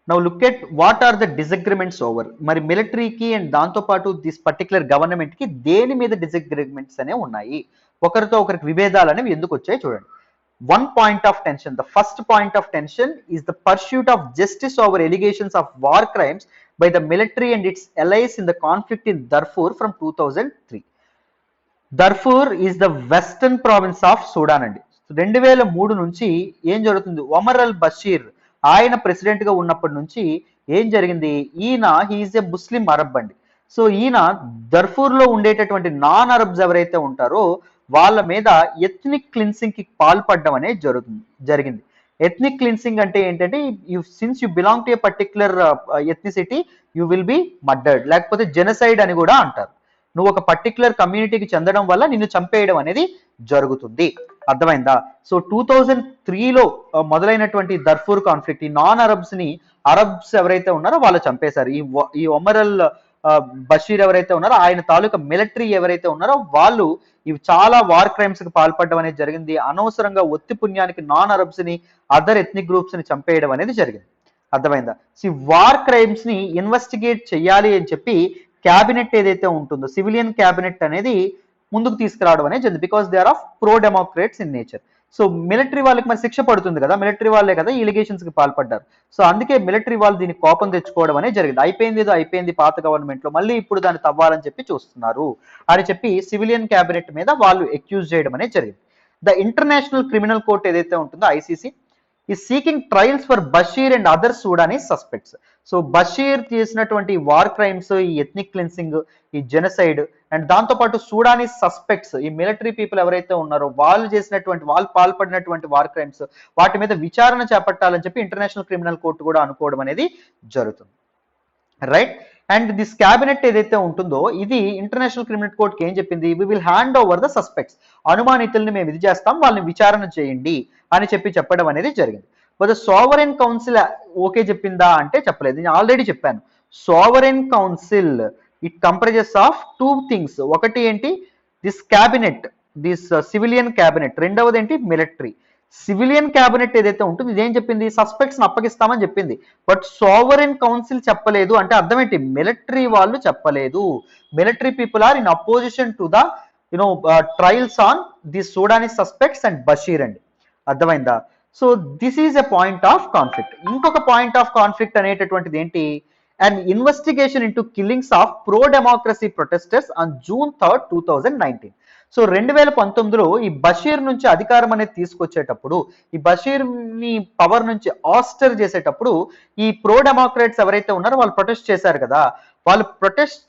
Now look at what are the disagreements over. మరి మిలిటరీకి అండ్ దాంతో పాటు దిస్ పర్టికులర్ గవర్నమెంట్ కి దేని మీద డిసగ్రిమెంట్స్ అనేవి ఉన్నాయి, ఒకరితో ఒకరికి విభేదాలు అనేవి ఎందుకు వచ్చాయి చూడండి. One point of tension, the first point of tension is the pursuit of justice over allegations of war crimes by the military and its allies in the conflict in Darfur from 2003. Darfur is the western province of Sudan అండి. 2003 నుంచి ఏం జరుగుతుంది, Omar al Basheer ఆయన president గా ఉన్నప్పటి నుంచి ఏం జరిగింది, ఈయన హీఈస్ ఏ ముస్లిం అరబ్ అండి. సో ఈయన దర్ఫూర్ లో ఉండేటటువంటి నాన్ అరబ్స్ ఎవరైతే ఉంటారో వాళ్ళ మీద ఎథ్నిక్ క్లిన్సింగ్ కి పాల్పడడం అనేది జరిగింది. ఎథ్నిక్ క్లిన్సింగ్ అంటే ఏంటంటే, since you belong to A particular ethnicity you will be murdered, లేకపోతే జెనసైడ్ అని కూడా అంటారు. నువ్వు ఒక పర్టికులర్ కమ్యూనిటీకి చెందడం వల్ల నిన్ను చంపేయడం అనేది జరుగుతుంది. అర్థమైందా? సో 2003లో మొదలైనటువంటి దర్ఫూర్ కాన్ఫ్లిక్ట్, ఈ నాన్ అరబ్స్ ని అరబ్స్ ఎవరైతే ఉన్నారో వాళ్ళు చంపేశారు. ఈ ఒమర్ అల్ బషీర్ ఎవరైతే ఉన్నారో ఆయన తాలూకా మిలిటరీ ఎవరైతే ఉన్నారో వాళ్ళు ఇవి చాలా వార్ క్రైమ్స్ కి పాల్పడడం అనేది జరిగింది. అనవసరంగా ఒత్తి పుణ్యానికి నాన్ అరబ్స్ ని, అదర్ ఎథ్నిక్ గ్రూప్స్ ని చంపేయడం అనేది జరిగింది. అర్థమైందా? సో వార్ క్రైమ్స్ ని ఇన్వెస్టిగేట్ చేయాలి అని చెప్పి క్యాబినెట్ ఏదైతే ఉంటుందో సివిలియన్ క్యాబినెట్ అనేది ముందుకు తీసుకురావడం అనేది జరిగింది, because they are of pro democrats in nature. So military వాళ్ళకి మరి శిక్ష పడుతుంది కదా, మిలిటరీ వాళ్ళే కదా ఈ ఎలిగేషన్స్ కి పాల్పడ్డారు. సో అందుకే మిలిటరీ వాళ్ళు దీన్ని కోపం తెచ్చుకోవడం అనేది జరిగింది. అయిపోయింది ఏదో అయిపోయింది పాత గవర్నమెంట్ లో, మళ్ళీ ఇప్పుడు దాన్ని తవ్వాలని చెప్పి చూస్తున్నారు అని చెప్పి సివిలియన్ క్యాబినెట్ మీద వాళ్ళు అక్యూజ్ చేయడం అనేది జరిగింది. ద ఇంటర్నేషనల్ క్రిమినల్ కోర్ట్ ఏదైతే ఉంటుందో ICC is seeking trials for Bashir and other Sudanese suspects. So Bashir చేసినటువంటి వార్ క్రైమ్స్, ఈ ఎథ్నిక్ క్లెన్సింగ్, ఈ జెనసైడ్ అండ్ దాంతోపాటు సూడానీస్ సస్పెక్ట్స్, ఈ మిలిటరీ పీపుల్ ఎవరైతే ఉన్నారో వాళ్ళు పాల్పడినటువంటి వార్ క్రైమ్స్, వాటి మీద విచారణ చేపట్టాలని చెప్పి ఇంటర్నేషనల్ క్రిమినల్ కోర్టు కూడా అనుకోవడం అనేది జరుగుతుంది, రైట్. అండ్ దిస్ క్యాబినెట్ ఏదైతే ఉంటుందో ఇది ఇంటర్నేషనల్ క్రిమినల్ కోర్టుకి ఏం చెప్పింది, we will hand over the suspects, అనుమానితుల్ని మేము ఇది చేస్తాం, వాళ్ళని విచారణ చేయండి అని చెప్పడం అనేది జరిగింది. But the sovereign council okay చెప్పిందా అంటే చెప్పలేదు. నేను ఆల్రెడీ చెప్పాను, sovereign council it comprises of two things. ఒకటి ఏంటి, this cabinet, this civilian cabinet. రెండవది ఏంటి, మిలిటరీ. సివిలియన్ క్యాబినెట్ ఏదైతే ఉంటుందో ఇదేం చెప్పింది, సస్పెక్ట్స్ అప్పగిస్తామని చెప్పింది. బట్ సోవరెన్ కౌన్సిల్ చెప్పలేదు అంటే అర్థం ఏంటి, మిలిటరీ వాళ్ళు చెప్పలేదు. Military people are in opposition to the trials on the Sudanese suspects and Bashir అండి, అర్థమైందా. So this is a point of conflict. ఇంకొక పాయింట్ ఆఫ్ కాన్ఫ్లిక్ట్ అనేటటువంటిది ఏంటి, and investigation into killings of pro democracy protesters on June 3, 2019. సో 2019లో ఈ బషీర్ నుంచి అధికారం అనేది తీసుకొచ్చేటప్పుడు, ఈ బషీర్ ని పవర్ నుంచి ఆస్టర్ చేసేటప్పుడు ఈ ప్రో డెమోక్రాట్స్ ఎవరైతే ఉన్నారో వాళ్ళు ప్రొటెస్ట్ చేశారు కదా, వాళ్ళు ప్రొటెస్ట్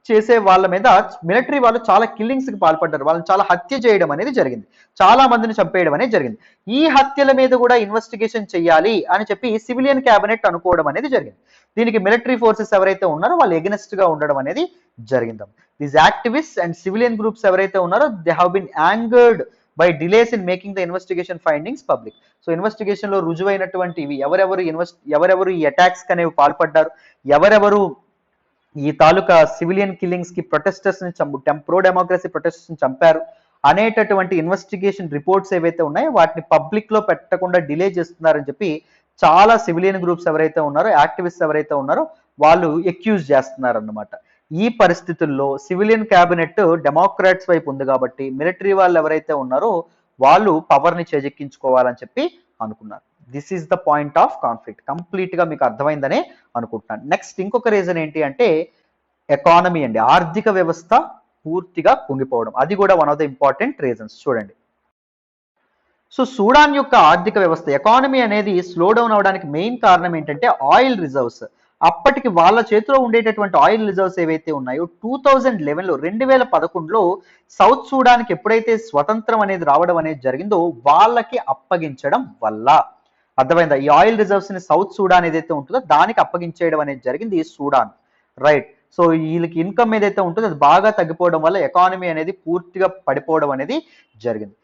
చేసే వాళ్ళ మీద మిలిటరీ వాళ్ళు చాలా కిల్లింగ్స్ కి పాల్పడ్డారు, వాళ్ళని చాలా హత్య చేయడం అనేది జరిగింది, చాలా మందిని చంపేయడం అనేది జరిగింది. ఈ హత్యల మీద కూడా ఇన్వెస్టిగేషన్ చేయాలి అని చెప్పి సివిలియన్ క్యాబినెట్ అనుకోవడం అనేది జరిగింది. దీనికి మిలిటరీ ఫోర్సెస్ ఎవరైతే ఉన్నారో వాళ్ళు ఎగనెస్ట్ గా ఉండడం అనేది జరిగింది. These activist and civilian groups ఎవరైతే ఉన్నారో they have been angered by delays in making the investigation findings public. So investigation లో రుజువైనటువంటివి ఎవరెవరు ఈ అటాక్స్ అనేవి పాల్పడ్డారు, ఎవరెవరు ఈ తాలూకా సివిలియన్ కిల్లింగ్స్ కి ప్రొటెస్టర్స్ ని ప్రో డెమోక్రసీ ప్రొటెస్టర్స్ ని చంపారు అనేటటువంటి ఇన్వెస్టిగేషన్ రిపోర్ట్స్ ఏవైతే ఉన్నాయో వాటిని పబ్లిక్ లో పెట్టకుండా డిలే చేస్తున్నారని చెప్పి చాలా సివిలియన్ గ్రూప్స్ ఎవరైతే ఉన్నారో, యాక్టివిస్ట్ ఎవరైతే ఉన్నారో వాళ్ళు ఎక్యూజ్ చేస్తున్నారు అన్నమాట. ఈ పరిస్థితుల్లో సివిలియన్ క్యాబినెట్ డెమోక్రాట్స్ వైపు ఉంది కాబట్టి మిలిటరీ వాళ్ళు ఎవరైతే ఉన్నారో వాళ్ళు పవర్ ని చేజెక్కించుకోవాలని చెప్పి అనుకున్నారు. This is the point of conflict. Complete గా మీకు అర్థమైందనే అనుకుంటున్నాను. నెక్స్ట్ ఇంకొక రీజన్ ఏంటి అంటే ఎకానమీ అండి, ఆర్థిక వ్యవస్థ పూర్తిగా కుంగిపోవడం. అది కూడా one of the important reasons. చూడండి, సో సూడాన్ యొక్క ఆర్థిక వ్యవస్థ ఎకానమీ అనేది స్లో డౌన్ అవడానికి మెయిన్ కారణం ఏంటంటే ఆయిల్ రిజర్వ్స్. అప్పటికి వాళ్ళ చేతిలో ఉండేటటువంటి ఆయిల్ రిజర్వ్స్ ఏవైతే ఉన్నాయో 2011లో 2011లో సౌత్ సూడాన్కి ఎప్పుడైతే స్వతంత్రం అనేది రావడం అనేది జరిగిందో వాళ్ళకి అప్పగించడం వల్ల, అర్థమైందా, ఈ ఆయిల్ రిజర్వ్స్ ని సౌత్ సూడాన్ ఏదైతే ఉంటుందో దానికి అప్పగించేయడం అనేది జరిగింది ఈ సూడాన్, రైట్. సో వీళ్ళకి ఇన్కమ్ ఏదైతే ఉంటుందో అది బాగా తగ్గిపోవడం వల్ల ఎకానమీ అనేది పూర్తిగా పడిపోవడం అనేది జరిగింది.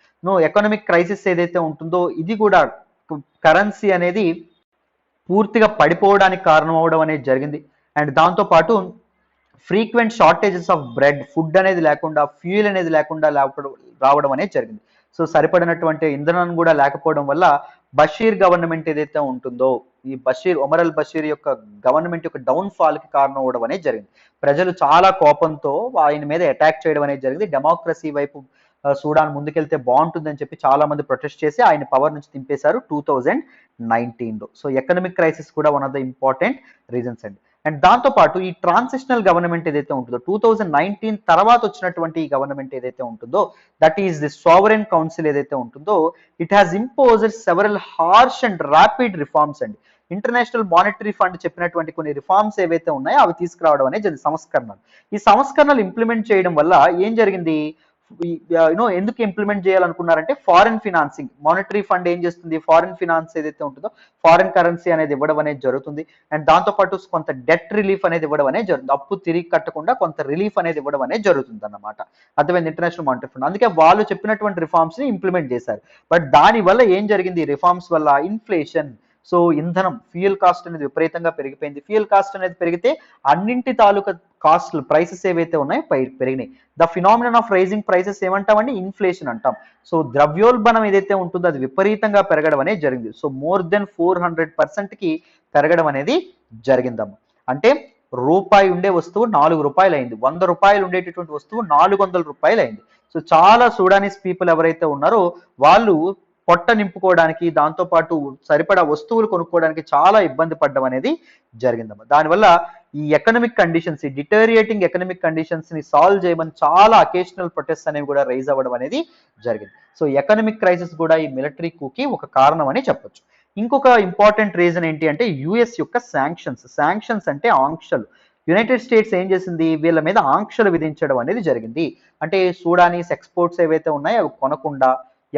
ఎకనామిక్ క్రైసిస్ ఏదైతే ఉంటుందో ఇది కూడా కరెన్సీ అనేది పూర్తిగా పడిపోవడానికి కారణం అవడం అనేది జరిగింది. అండ్ దాంతోపాటు frequent shortages of bread, food అనేది లేకుండా, ఫ్యూయల్ అనేది లేకుండా రావడం అనేది జరిగింది. సో సరిపడినటువంటి ఇంధనం కూడా లేకపోవడం వల్ల బషీర్ గవర్నమెంట్ ఏదైతే ఉంటుందో ఈ ఒమర్ అల్ బషీర్ యొక్క గవర్నమెంట్ యొక్క డౌన్ ఫాల్ కి కారణం అవడం అనేది జరిగింది. ప్రజలు చాలా కోపంతో ఆయన మీద అటాక్ చేయడం అనేది జరిగింది. డెమోక్రసీ వైపు సూడాన్ ముందుకెళ్తే బాగుంటుందని చెప్పి చాలా మంది ప్రొటెస్ట్ చేసి ఆయన పవర్ నుంచి దింపేశారు 2019లో. సో ఎకనామిక్ క్రైసిస్ కూడా one of the important reasons అండి. అండ్ దాంతోపాటు ఈ ట్రాన్సిషనల్ గవర్నమెంట్ ఏదైతే ఉంటుందో 2019 తర్వాత వచ్చినటువంటి ఈ గవర్నమెంట్ ఏదైతే ఉంటుందో that is the sovereign council ఏదైతే ఉంటుందో it has imposed several harsh and rapid reforms అండి. ఇంటర్నేషనల్ మానిటరీ ఫండ్ చెప్పినటువంటి కొన్ని రిఫార్మ్స్ ఏవైతే ఉన్నాయో అవి తీసుకురావడం అనేది జరిగింది, సంస్కరణలు. ఈ సంస్కరణలు ఇంప్లిమెంట్ చేయడం వల్ల ఏం జరిగింది, ఎందుకు ఇంప్లిమెంట్ చేయాలనుకున్నారంటే ఫారెన్ ఫినాన్సింగ్. మానిటరీ ఫండ్ ఏం చేస్తుంది, ఫారెన్ ఫినాన్స్ ఏదైతే ఉంటుందో ఫారెన్ కరెన్సీ అనేది ఇవ్వడం అనేది జరుగుతుంది. అండ్ దాంతోపాటు కొంత డెట్ రిలీఫ్ అనేది ఇవ్వడం అనేది జరుగుతుంది, అప్పు తిరిగి కట్టకుండా కొంత రిలీఫ్ అనేది ఇవ్వడం అనేది జరుగుతుంది అన్నమాట. అర్థమైంది, ఇంటర్నేషనల్ మానిటరీ ఫండ్. అందుకే వాళ్ళు చెప్పినటువంటి రిఫార్మ్స్ ని ఇంప్లిమెంట్ చేశారు. బట్ దాని వల్ల ఏం జరిగింది, రిఫార్మ్స్ వల్ల ఇన్ఫ్లేషన్, సో ఇంధనం ఫ్యూయల్ కాస్ట్ అనేది విపరీతంగా పెరిగిపోయింది. ఫ్యూయల్ కాస్ట్ అనేది పెరిగితే అన్నింటి తాలూకా కాస్ట్లు ప్రైసెస్ ఏవైతే ఉన్నాయో పెరిగినాయి. The phenomenon of rising prices ఏమంటామండి, ఇన్ఫ్లేషన్ అంటాం. సో ద్రవ్యోల్బణం ఏదైతే ఉంటుందో అది విపరీతంగా పెరగడం అనేది జరిగింది. సో మోర్ దెన్ 400% కి పెరగడం అనేది జరిగిందమ్మ. అంటే రూపాయి ఉండే వస్తువు 4 రూపాయలు అయింది. 100 రూపాయలు ఉండేటటువంటి వస్తువు 400 రూపాయలు అయింది. సో చాలా సూడానీస్ పీపుల్ ఎవరైతే ఉన్నారో వాళ్ళు పొట్ట నింపుకోవడానికి, దాంతో పాటు సరిపడా వస్తువులు కొనుక్కోవడానికి చాలా ఇబ్బంది పడడం అనేది జరిగిందమ్మా. దానివల్ల ఈ ఎకనామిక్ కండిషన్స్, ఈ డిటేరియేటింగ్ ఎకనామిక్ కండిషన్స్ ని సాల్వ్ చేయమని చాలా అకేషనల్ ప్రొటెస్ట్ అనేవి కూడా రైజ్ అవ్వడం అనేది జరిగింది. సో ఎకనామిక్ క్రైసిస్ కూడా ఈ మిలిటరీ కూకి ఒక కారణం అని చెప్పొచ్చు. ఇంకొక ఇంపార్టెంట్ రీజన్ ఏంటి అంటే యుఎస్ యొక్క శాంక్షన్స్ అంటే ఆంక్షలు. యునైటెడ్ స్టేట్స్ ఏం చేసింది, వీళ్ళ మీద ఆంక్షలు విధించడం అనేది జరిగింది. అంటే సూడానీస్ ఎక్స్పోర్ట్స్ ఏవైతే ఉన్నాయో అవి కొనకుండా,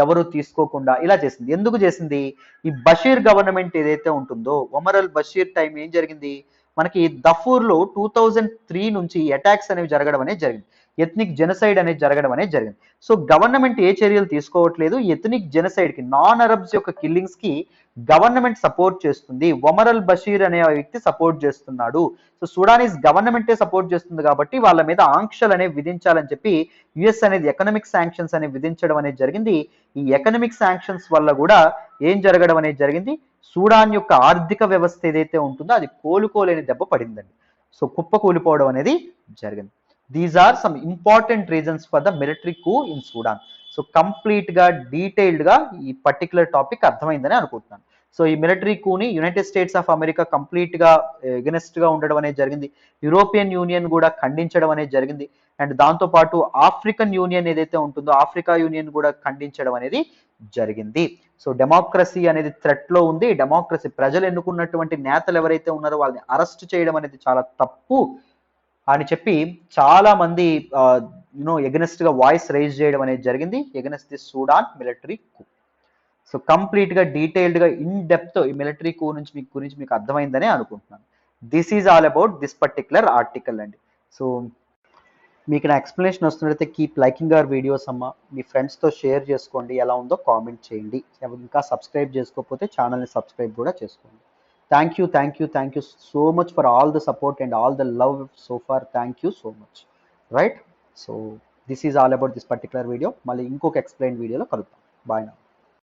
ఎవరు తీసుకోకుండా ఇలా చేసింది. ఎందుకు చేసింది, ఈ బషీర్ గవర్నమెంట్ ఏదైతే ఉంటుందో, ఒమర్ అల్ బషీర్ టైం ఏం జరిగింది, మనకి దఫూర్లో 2003 నుంచి అటాక్స్ అనేవి జరగడం అనేది జరిగింది. ఎథ్నిక్ జెనసైడ్ అనేది జరగడం అనేది జరిగింది. సో గవర్నమెంట్ ఏ చర్యలు తీసుకోవట్లేదు, ఎథ్నిక్ జెనసైడ్ కి, నాన్ అరబ్స్ యొక్క కిల్లింగ్స్ కి గవర్నమెంట్ సపోర్ట్ చేస్తుంది. ఒమర్ అల్ బషీర్ అనే వ్యక్తి సపోర్ట్ చేస్తున్నాడు. సో సూడానీస్ గవర్నమెంటే సపోర్ట్ చేస్తుంది కాబట్టి వాళ్ళ మీద ఆంక్షలు అనేవి విధించాలని చెప్పి యుఎస్ అనేది ఎకనామిక్ శాంక్షన్స్ అనేవి విధించడం అనేది జరిగింది. ఈ ఎకనామిక్ శాంక్షన్స్ వల్ల కూడా ఏం జరగడం అనేది జరిగింది, సూడాన్ యొక్క ఆర్థిక వ్యవస్థ ఏదైతే ఉంటుందో అది కోలుకోలేని దెబ్బ పడిందండి. సో కుప్పకూలిపోవడం అనేది జరిగింది. These are some important reasons for the military coup in Sudan. So complete గా డీటెయిల్డ్ గా ఈ పర్టికులర్ టాపిక్ అర్థమైందని అనుకుంటున్నాను. సో ఈ మిలిటరీ కూని United states of America complete గా ఎగనెస్ట్ గా ఉండడం అనేది జరిగింది. యూరోపియన్ యూనియన్ కూడా ఖండించడం అనేది జరిగింది. అండ్ దాంతో పాటు ఆఫ్రికన్ యూనియన్ ఏదైతే ఉంటుందో ఆఫ్రికా యూనియన్ కూడా ఖండించడం అనేది జరిగింది. సో డెమోక్రసీ అనేది థ్రెట్ లో ఉంది. డెమోక్రసీ, ప్రజలు ఎన్నుకున్నటువంటి నేతలు ఎవరైతే ఉన్నారో వాళ్ళని అరెస్ట్ చేయడం అనేది చాలా తప్పు అని చెప్పి చాలా మంది ఎగనెస్ట్ గా వాయిస్ రైజ్ చేయడం అనేది జరిగింది against the Sudan military coup. So complete గా డీటెయిల్డ్ గా ఇన్ డెప్త్ ఈ మిలిటరీ కూ గురించి మీకు అర్థమైందనే అనుకుంటున్నాను. This is all about this particular article అండి. సో మీకు నా ఎక్స్ప్లెనేషన్ వస్తున్నట్లయితే కీప్ లైకింగ్ అవర్ వీడియోస్ అమ్మ. మీ ఫ్రెండ్స్తో షేర్ చేసుకోండి, ఎలా ఉందో కామెంట్ చేయండి. ఇంకా సబ్స్క్రైబ్ చేసుకోకపోతే ఛానల్ని సబ్స్క్రైబ్ కూడా చేసుకోండి. Thank you so much for all the support and all the love so far. Thank you so much. Right, so this is all about this particular video. మళ్ళీ ఇంకొక ఎక్స్ప్లెయిన్ వీడియోలో కలుద్దాం. బాయ్ నా.